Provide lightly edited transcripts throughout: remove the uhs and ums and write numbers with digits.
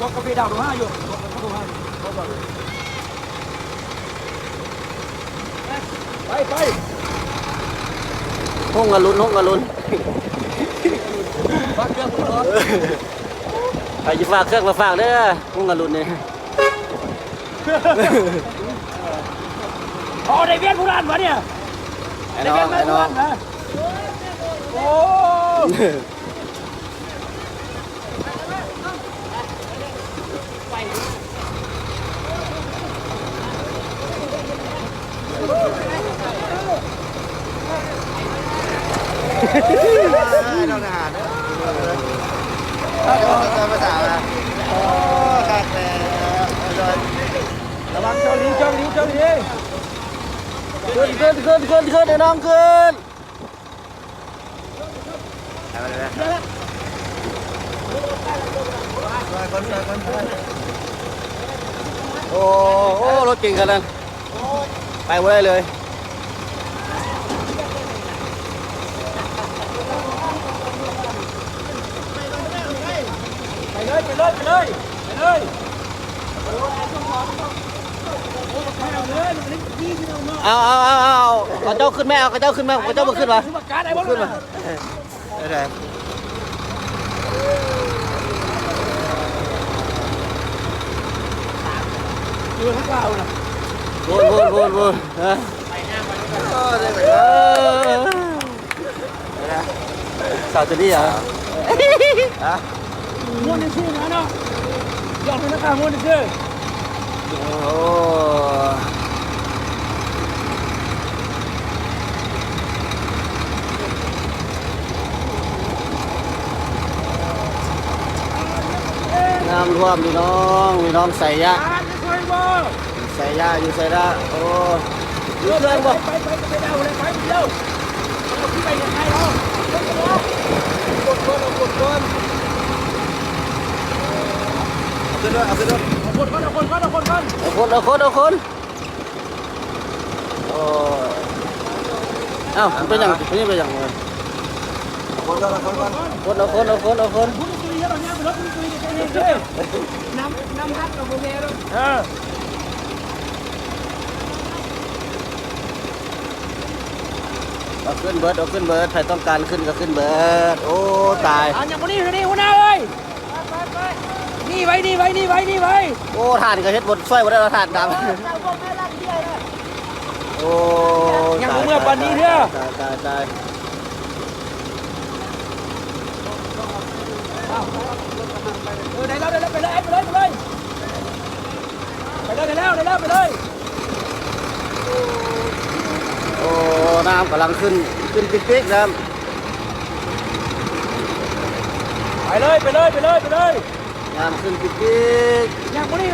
ก็กาแฟดาวดูห้าอยู่ดูห้าไปห้องกันลุ้นฝากเครื่องคุณรถไปจะฝากเครื่องมาฝากเด้อห้องกันลุ้นนี่อ๋อได้เวียนผู้ร้านวะเนี่ยไอ้น้องโอ้เราหาเนี่ยเราภาษาอะไรโอ้ขาดแต่ระวังเจ้าหลีขึ้นไอ้น้องขึ้นโอ้รถเก่งกันนั้นไปไว้เลยเอาเจ้าขึ้นแม่เอาเจ้าขึ้นมาเจ้ามาขึ้นมาขึ้นมาได้ดูข้างล่างนะวนสาวจะดีเหรอม้วนในชื่อนะเนาะยอดเป็นนักการม้วนในชื่อโอ้น้ำท่วมพี่น้องใส่ยะอยู่ใส่ละโอ้ยเพื่อนบอกไปเดาเลยไปเดียวไปยังไงเรากดขึ้นเอาคนโอ้เอ้าเป็นอย่างเลยคนเอาคนคุณคุยเราเนี่ยไปรถคุณคุยกันเองเลยน้ำพัดกับโบเบ้เอาขึ้นเบิร์ดใครต้องการขึ้นก็ขึ้นเบิร์ดโอ้ตายอย่างวันนี้หัวหน้าเลยนี่ไว้โอ้ถ่านก็เฮ็ดบนช่วยบ่ได้เราถ่านดำโอ้อย่างเมื่อปันนี้เถอะตายได้แล้วไปเลยโอ้น้ำกำลังขึ้นปิ๊กน้ำไปเลยน้ำขึ้นปิ๊กอย่างวันนี้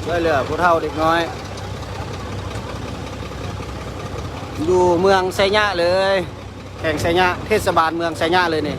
ช่วยเหลือผู้เฒ่าเด็กน้อยอยู่เมืองไซยะเลยแข่งไซยะเทศบาลเมืองไซยะเลยนี่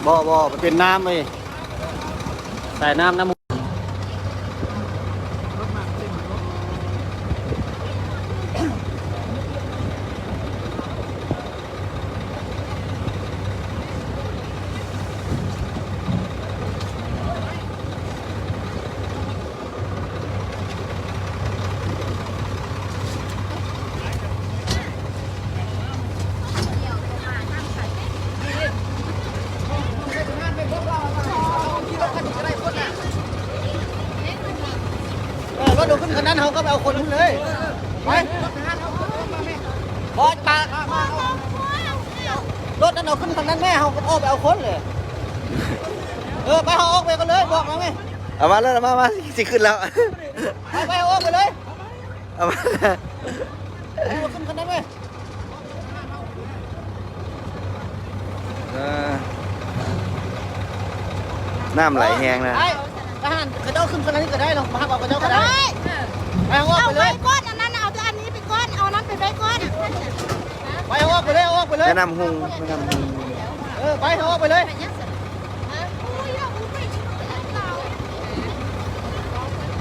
บ่มันเป็นน้ำเลยใส่น้ำ เขาก็ไปเอาคนนู้นเลยไปบอสปารถนั่นเอาขึ้นทางนั้นแม่เขาก็ออกไปเอาคนเลยไปเขาออกไปกันเลยบอกมาไหม เอามาเลยเอามาสิขึ้นแล้ว ไปเอาออกไปเลย เอามา เอาขึ้นกันได้ไหม น้ำไหลแห้งนะ ไอ้ทหารกระเจ้าขึ้นคนนั้นก็ได้หรอกมาบอกกระเจ้าก็ได้ไปเอาออก เอา ไปเล ไว้ ย ก้อนอันนั้นเอาแต่อันนี้ไปก้อนเอานั้นไปไว้ก้อน ไปเอาออกไปเลยเอาออกไปเลย แม่น้ำหุงแม่น้ำหุง ไปเอาออกไปเลย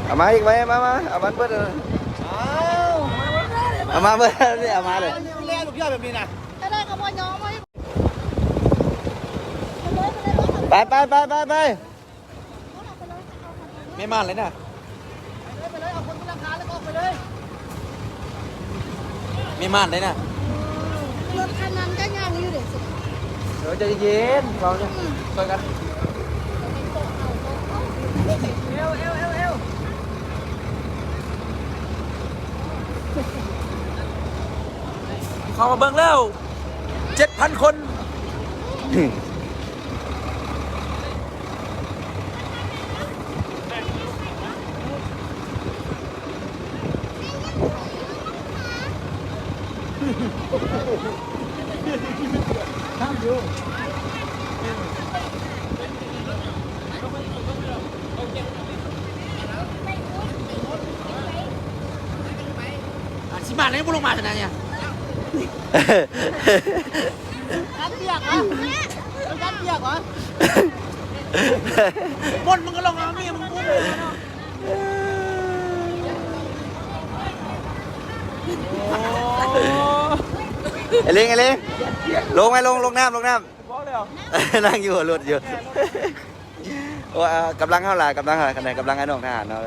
เอามาอีกไหมมาเอามันเบิดเลยเอามาเบิดนี่เอามาเลย เล่นลูกยอดแบบนี้นะ จะได้กระบอกย้อมไว้ ไปไม่มานเลยนะ ไปเลยเอาคนที่ราคาแล้วก็ออกไปเลย ไม่มานเลยนะ รถคันนั้นก็ยังอยู่เด็กสิ เดี๋ยวใจเย็นเราจะช่วยกันเข้ามาเบิ่งแล้ว 7,000 คน สิบบาทเลยบุลงมาขนาดเนี่ย การเปียกเหรอการเปียกเหรอ มนมึงก็ลงเอาเมียมึงปุ้มเลยเนาะ ไอ้เล้งลงไหมลงน้ำ บอกเลยเหรอ นั่งอยู่รถอยู่โอ้กำลังเท่าไหร่คะแนนกำลังไอ้น้องทหารเนาะ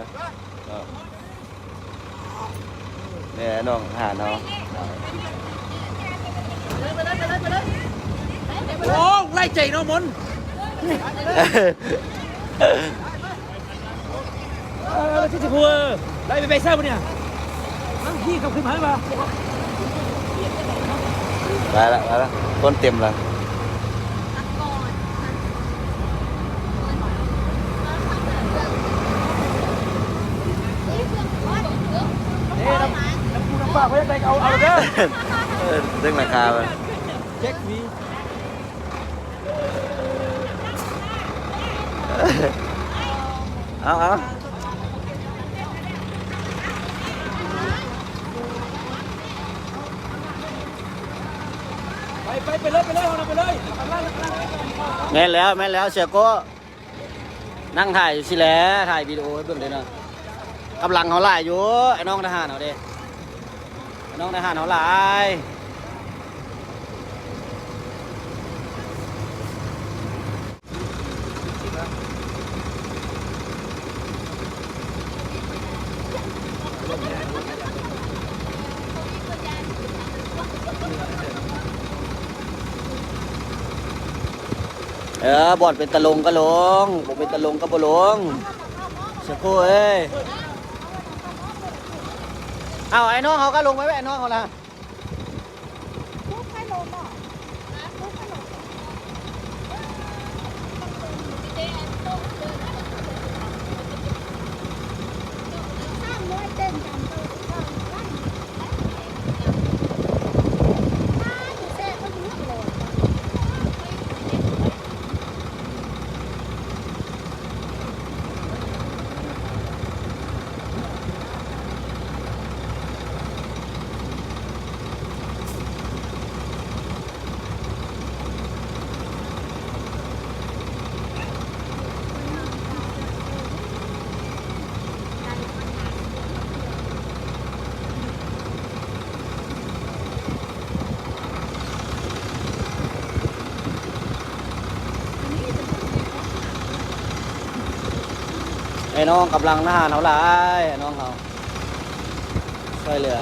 เนี่ยน้องทหารเนาะ โอ้ไล่ใจเนาะมนที่จะพูดไล่ไปซ่าปะเนี่ยนั่งขี้ขับขึ้นมาให้มา ไปละต้นเต็มแล้ว น้ำปูน้ำปลาเขาจะไปเอาเด้อ เรื่องราคาไป เช็คมี เอาไปเลยเอาไปเลย แม่นแล้วเสียโก้นั่งถ่ายอยู่สิแหล้วถ่ายวิดีโอให้เบิ่งเลยนะกำลังเขาหลายอยู่ไอ้น้องทหารเขาเด้ไอ้น้องทหารเขาหลายบ่อนเป็นตะลงก็ลงบ่เป็นตะลงก็บ่ลงเสียโก้เอ้ยเอาไอ้น้องเขาก็ลงไว้ไอ้น้องเขาละ ลูกใครลงบ่ลูกใครลงข้ามน้อยเต้นกันเลยแซ่ก็ยุ่งเลย ไอ้น้องกำลังทหารเขาหลายไอ้น้องเขาช่วยเหลือ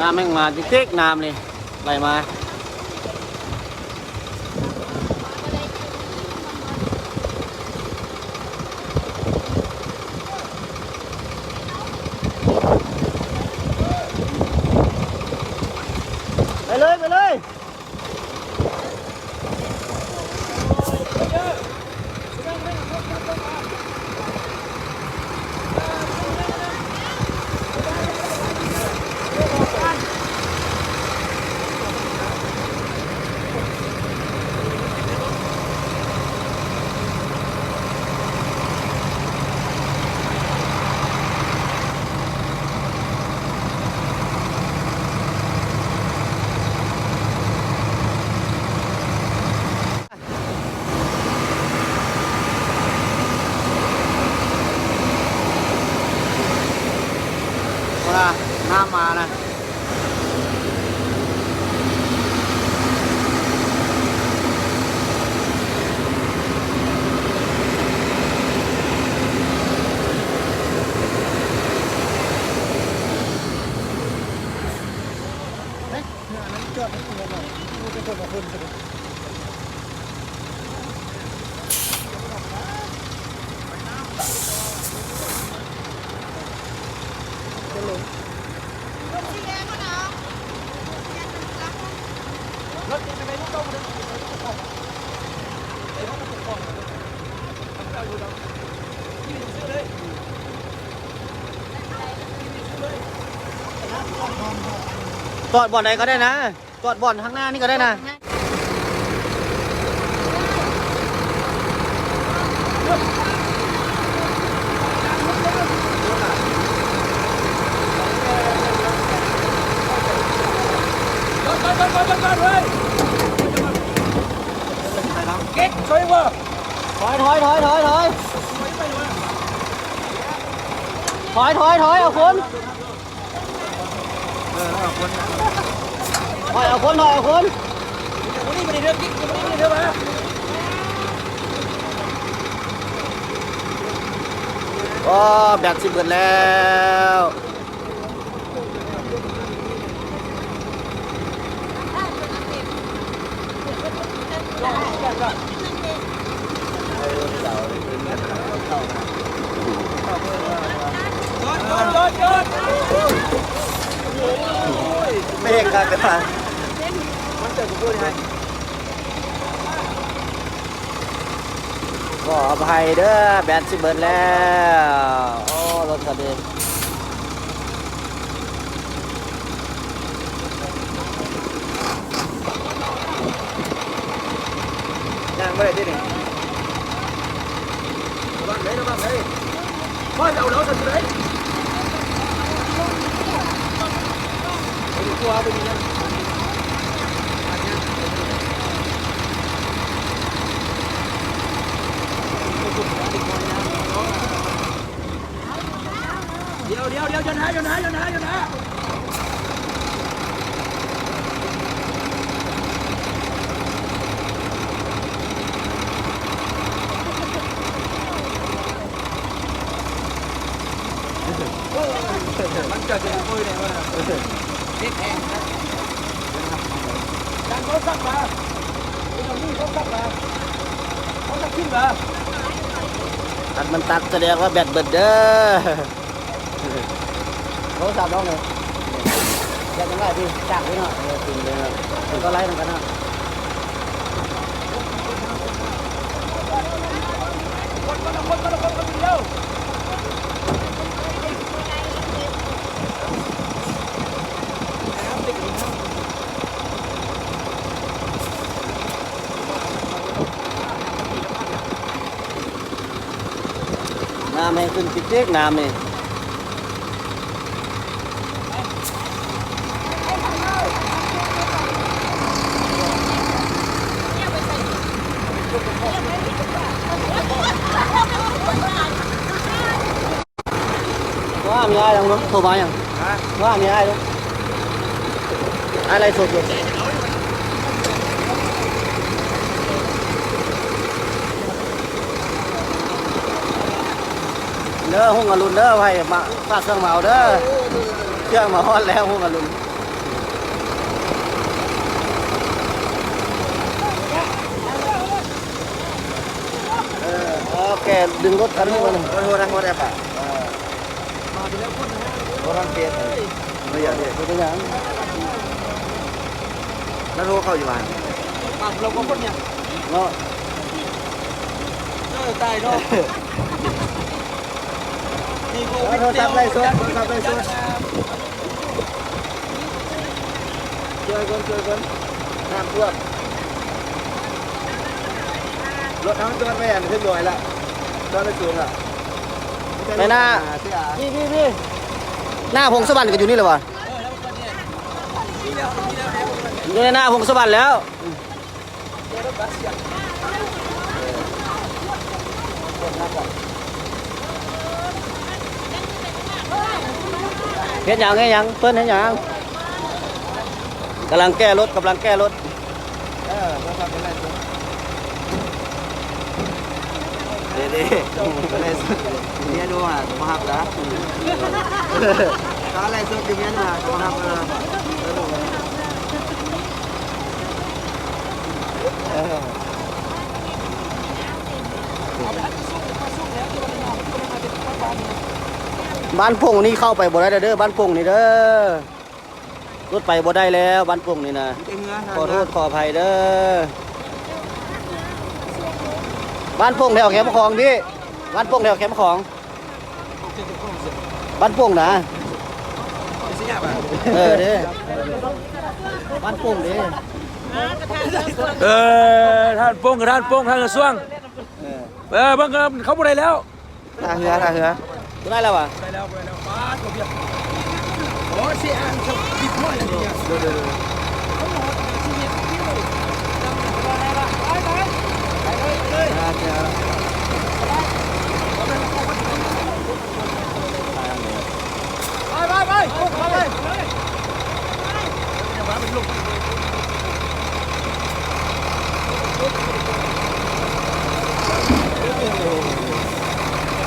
น้ำแม่งมาจิ๊กๆน้ำนี่ไหลมาไปเลยไปเลยว่าน้ำมานะจอดบ่อนไหนก็ได้นะจอดบ่อนข้างหน้านี่ก็ได้นะเก๊กช่วยว่า ถอยเอาคนถอยเอาคนวันนี้ไม่ได้เรื่องกิ๊กวันนี้ไม่ได้เรื่องมา โอ้แบตสิเบิดแล้วไม่เห็นกันกันมา ขออภัยเด้อแบตสิเบิดแล้วโอ้รถกระเด็น ย่างไม่ได้ที่นี่ระวังเลยว่าเราสันติเลยตัวเป็นยังเดี๋ยวอย่านะ มันจะคุยเนี่ยว่าเด็กแห้งนะการเขาซักมาตรงนี้เขาซักมาเขาจะขึ้นมา ตัดมันตัดแสดงว่าแบตเบิดเด้อโทรศัพท์น้องเลยอยากจะไล่ดิจ้างไว้หน่อยจริงเลยถึงก็ไล่เหมือนกันนะคนเดียว น้ำให้ขึ้นจิ๊กๆน้ำนี่ว่ามีai không đúng? Thô bao nhỉ?ว่ามีai đúng? Ai lại sụt rồi? Đỡ hung ở lùn đỡ phải mà phát sang màu đỡ chưa mà hot leo hung ở lùn ดึงรถคันนี้มาหนึ่ง โทษนะโทษนะป่ะโทษทางเฟซไม่อยากเลย เป็นยัง แล้วโทรเข้าอยู่บ้าน ปากเราก็คนเนี่ย เนาะ ตายเนาะนี่โควิด โทรศัพท์ไล่สดโทรศัพท์ไล่สดช่วยคนน้ำท่วมรถน้ำจอดไม่ยันขึ้นลอยละจอดไม่สูงละ ไปหน้าพี่หน้าพงศวรรค์ก็อยู่นี่เลยวะอยู่ในหน้าพงศวรรค์แล้วเฮ็ดหยังเพิ่นเฮ็ดหยังกำลังแก้รถโทรศัพท์ไม่ไล่สดเด็ดๆไล่สดเนี่ยดูอ่ะมาหับนะถ้าไล่สดอย่างนี้นะมาหับบ้านพงนี่เข้าไปบ่ได้เด้อบ้านพงนี่เด้อรถไปบ่ได้แล้วบ้านพงนี่นะขอโทษขออภัยเด้อบ้านพงแถวแคมป์ของพี่บ้านพงแถวแคมป์ของบ้านพงนะเด้บ้านพงเด้ ท่านโป้งกับท่านโป้งท่านกระทรวงบางคนเขาบ่ได้แล้ว ท่าเหือ บ่ได้แล้ววะ ได้แล้วป้าตัวเดียวโอ้เสียอันเขาติดหัวเลยเนี่ย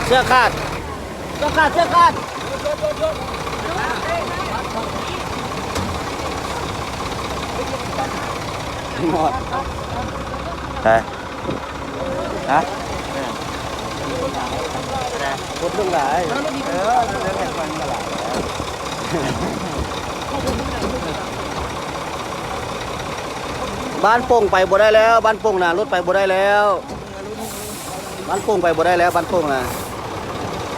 เสื้อขาดหมด ฮะ รถเรื่องหลาย เรื่องแห่งวันตลาด บ้านโป่งไปบ่ได้แล้วบ้านโป่งน่ะรถไปบ่ได้แล้วบ้านโป่งไปบ่ได้แล้วบ้านโป่งน่ะ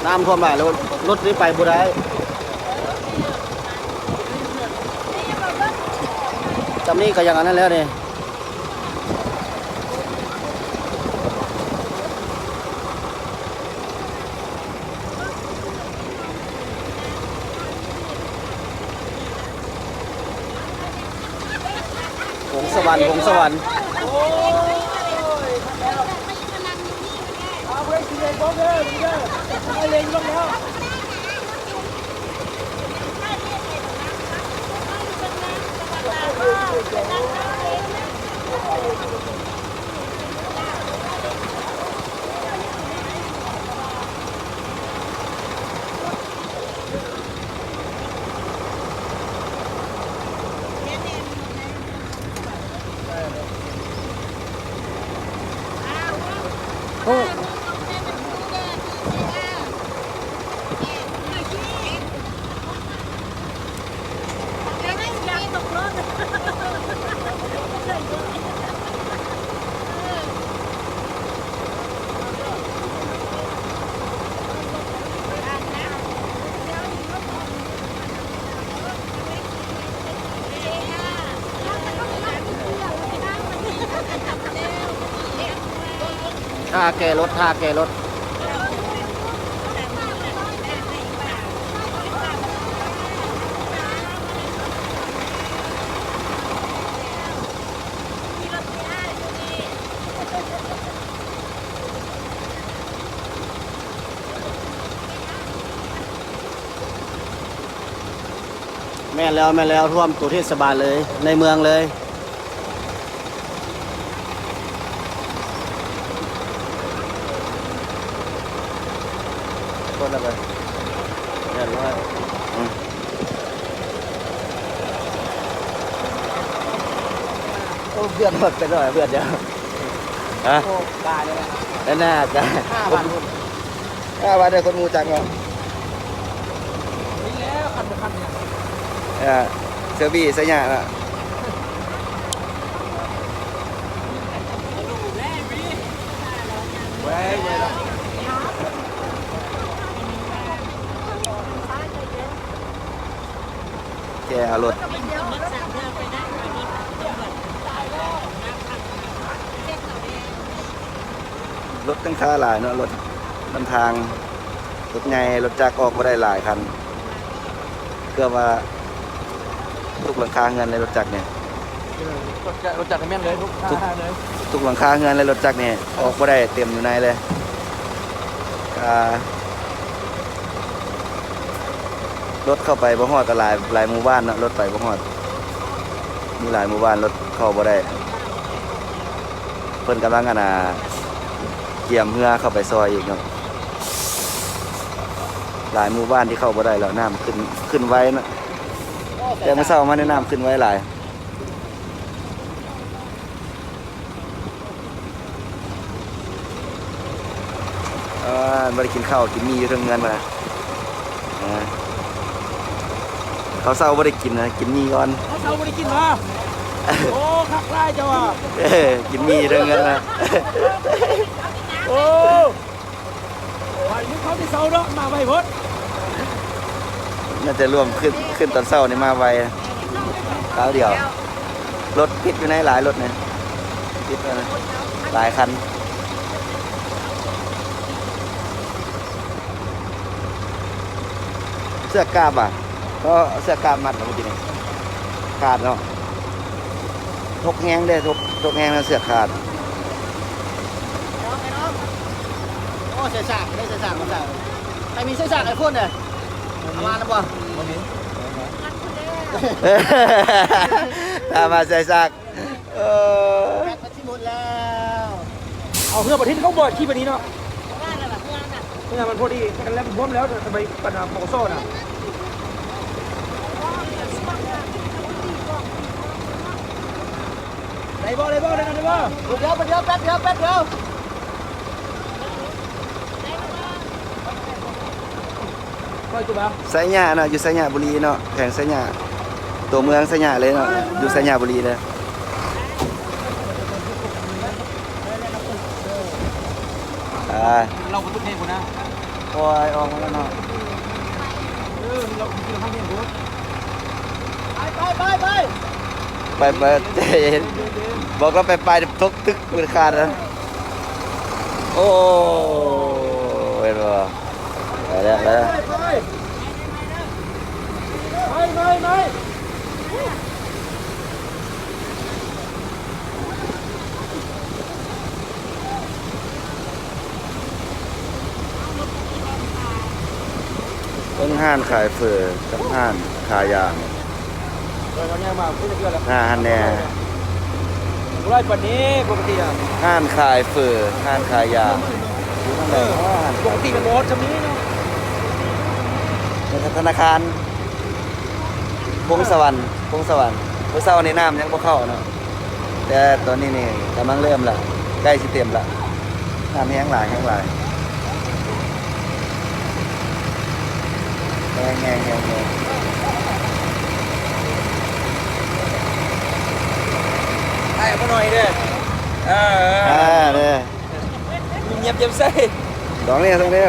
น้ำท่วมหลายรถนี่ไปบ่ได้จำนี่ก็อย่างนั้นแล้วนี่หงสวรรค์เอาไว้กินเองก็เด้อเอาเองลงแล้ว ท่าแก่รถแม่นแล้วท่วมตัวเทศบาลเลยในเมืองเลยคนละไปเดือดร้อนโอ้เบื่อหมดไปหน่อยเบื่อเดียว ฮะ โอ้บาทเลยนะ แล้วน่าจะ 5,000คน 5 บาทได้คนงูจักเนาะ นี่แล้วคันเป็นคันเนี่ย เซอร์บี้สยะละเว้ยเลยละ แกเอารถรถตั้งค่าหลายเนาะรถนำทางรถใหญ่รถจักรออกมาได้หลายคันเกือบว่าทุกหลังคาเงินในรถจักรเนี่ย รถจักรแม่นเลยทุกท่าเลย ทุกหลังคาเงินในรถจักรเนี่ยออกมาได้เต็มอยู่ในเลยรถเข้าไปบ่ฮอดก็หลายหมู่บ้านเนาะรถไปบ่ฮอดมีหลายหมู่บ้านรถเข้าบ่ได้เพิ่นกำลังเกี่ยมเรือเข้าไปซอยอีกเนาะหลายหมู่บ้านที่เข้าบ่ได้แล้วน้ำขึ้นไว้เนาะแต่เมื่อเช้ามาในน้ำขึ้นไว้หลายบ่ได้กินข้าวกินมีอยู่เทั้งเงินมาเขาเศร้าบ่ได้กินนะกินมีก่อน เขาเช้าไม่ได้กินมาโอ้คักไล่จ้าวะ กินมีเรื่องเงินนะ โอ้วันนี้เขาที่เช้าเนาะมาไปพด น่าจะร่วมขึ้นตอนเช้านี่มาไวคราวเดียวรถติดอยู่ในหลายรถเนี่ยติดนะหลายคันเสื้อกล้ามอ่ะก็เสื้อกล้ามมัดเมื่อกี้นี่ขาดเนาะทกแห้งได้ทกแห้งแล้วเสื้อขาด โอ้เสียฉากได้เสียฉากมาจากใครมีเสียฉากไอ้คนเนี่ยเอามาแล้วบ่ ตามมาใส่ซากแบตที่หมดแล้ว เอาเพื่อประเทศเขาบอกขี้แบบนี้เนาะเพื่อมันพอดีกันแล้วพร้อมแล้วทำไมปัญหาโปโซ่น่ะได้บ่ได้บ่ได้บ่ เดี๋ยวแป๊บเดียวแป๊บเดียว คอยตัวบ้า ไสยะเนาะอยู่ไสยะบุรีเนาะแข่งไสยะตัวเมืองไสยะเลยเนาะอยู่ไสยะบุรีเลยเราก็ตุ้งเทคนนะ โอ้ยออกมาแล้วเนาะ เรากินข้าวเที่ยงกูไปไปใจเย็นบอกเราไปทกตึกมือขาดนะโอ้เห็นบ่ไปแล้วไปเป็นห้านขายเฟอร์กับห้านขายยาง เราเนี่ยมาพูดเรื่องอะไร ห้านแน่ ไล่ปันนี้ปกติอ่ะ ห้านขายเฟอร์ห้านขายยางอยู่ข้างในห้าน ปกติมันโดนชำนี้เนาะ ในธนาคารพงสวรรค์เมื่อเช้าในน้ำยังบ่เข้าเนาะแต่ตอนนี้นี่กำลังเริ่มละใกล้สิเต็มละน้ำแห้งหลายแห้งแไอ้มาหน่อยเด้อเนี่ย เงียบใส่ สองเนี่ยตรงนี้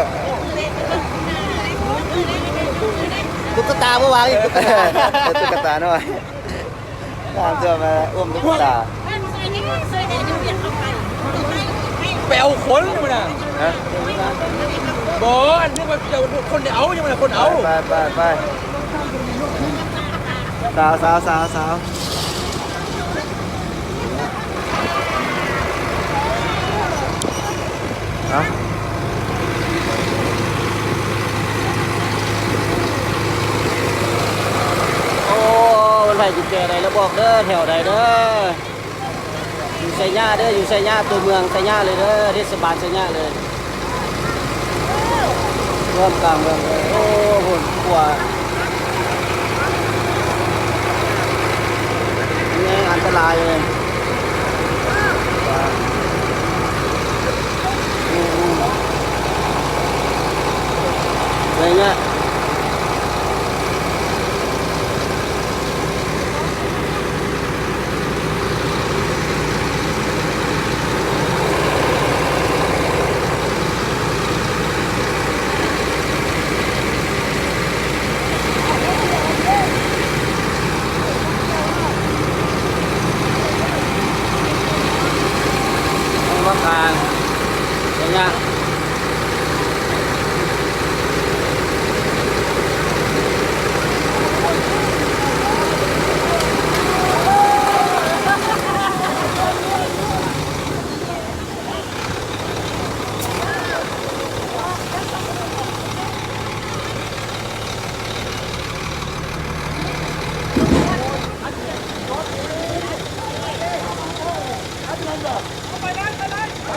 ตุ๊กตาเมื่อวานอีกตุ๊กตา ตุ๊กตาหน่อยตามเสื้อมาอุ้มตุ๊กตา แปลวขนอยู่น่ะ ฮะ บ่อันนี้มันเดี๋ยวคนเอายังไงคนเอา ไปสาวฮะโอ้มันไปจุดแก่ใดแล้วบอกเด้อแถวใดเด้ออยู่ไซย่าเด้ออยู่ไซย่าตัวเมืองไซย่าเลยเด้อเทศบาลไซย่าเลยร่วมกลางเมืองเลยโอ้โหกลัวนี่อันตรายเลย เนี่ย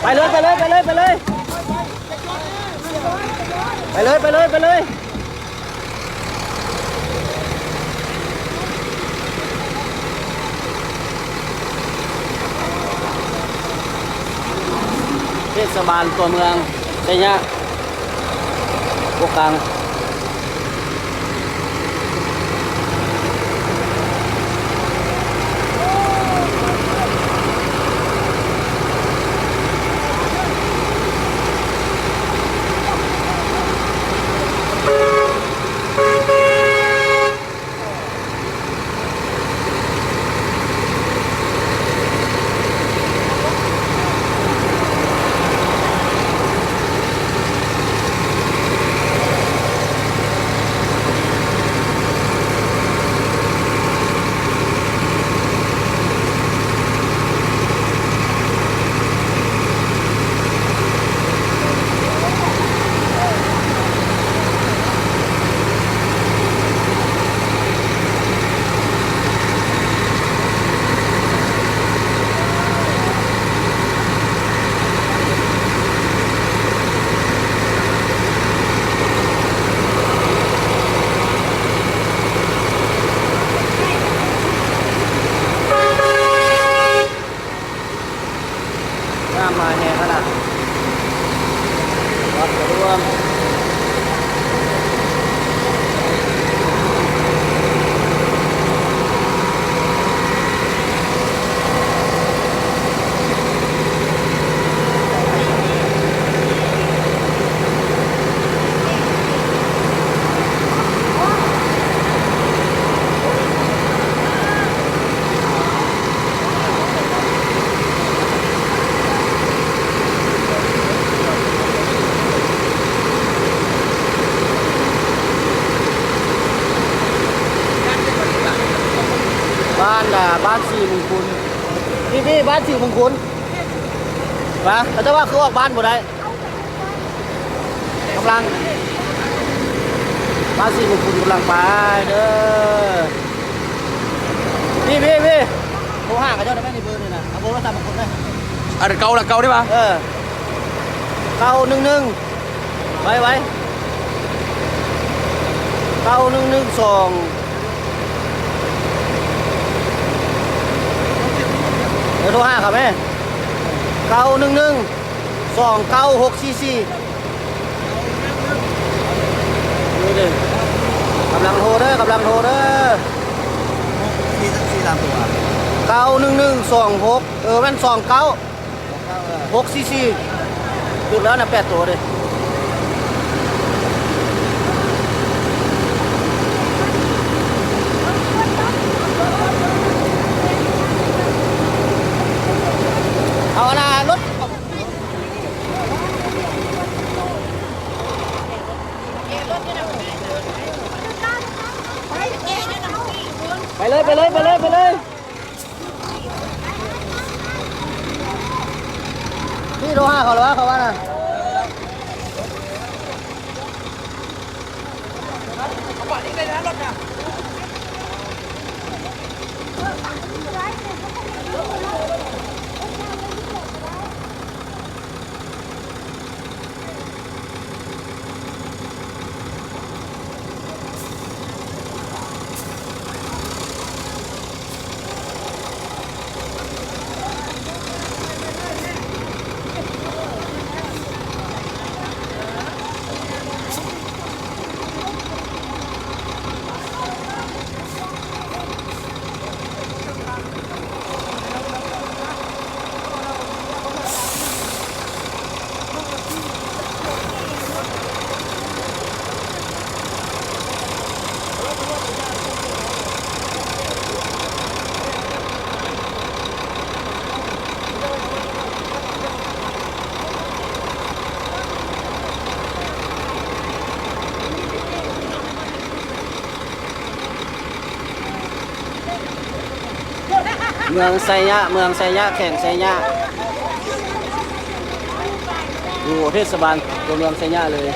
ไปเลยไปเลยไปเลยไปเลยไปเลยไปเลยไปเลยเทศบาลตัวเมืองไชยะพวกกลางมาแห่ขนาดวัดรวมบ้านสี่มงคลพี่บ้านสี่มงคลมาแต่จะว่าคือออกบ้านบ่ได้กำลังบ้านสี่มงคลกำลังไปเด้อพี่โทรหากับเจ้าได้ไหมในเบอร์นี่นะเอาเบอร์มาตามมงคลได้อะไรเก่าละเก่าได้ปะเก่า11ไว้เก่า112เดี๋ยวโทรหาครับแม่911296444นี่ดิกำลังโทรเด้อกำลังโทรเด้อที่ตามตัว91126มัน29 644จุดแล้วนะ8ตัวเลยเอานะรถไปเลยพี่โทรหาเขาหรือว่าเขาว่านะ เมืองไซยะเมืองไซยะแข่งไซยะอยู่เทศบาลตัวเมืองไซยะเลย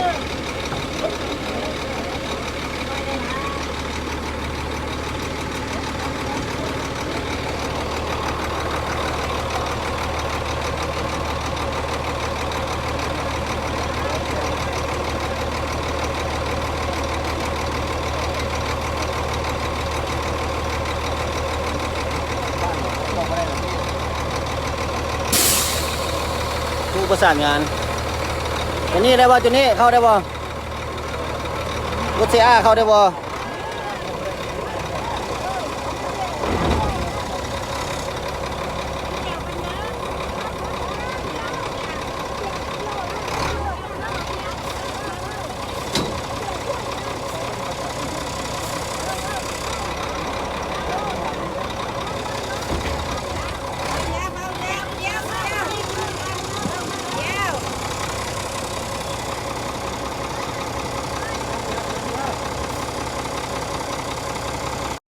ผู้ประสานงานตัวนี้ได้บ่ตัวนี้เข้าได้บ่รถเสียเข้าได้บ่